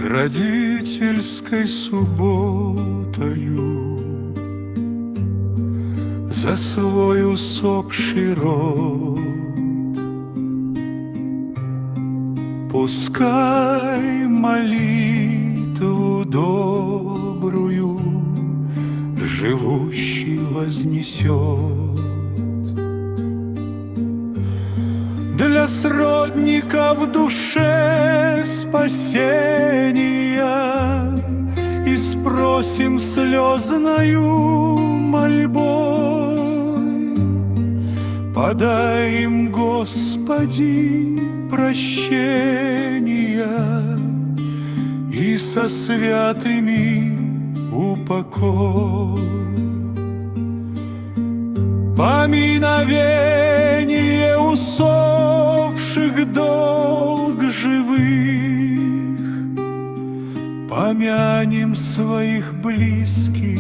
родительской субботою за свой усопший род. Пускай молитву добрую живущий вознесет для сродника в душе спасения, и спросим слезною мольбой: подай им, Господи, прощения и со святыми упокой. Поминовение усопших долг живых, помянем своих близких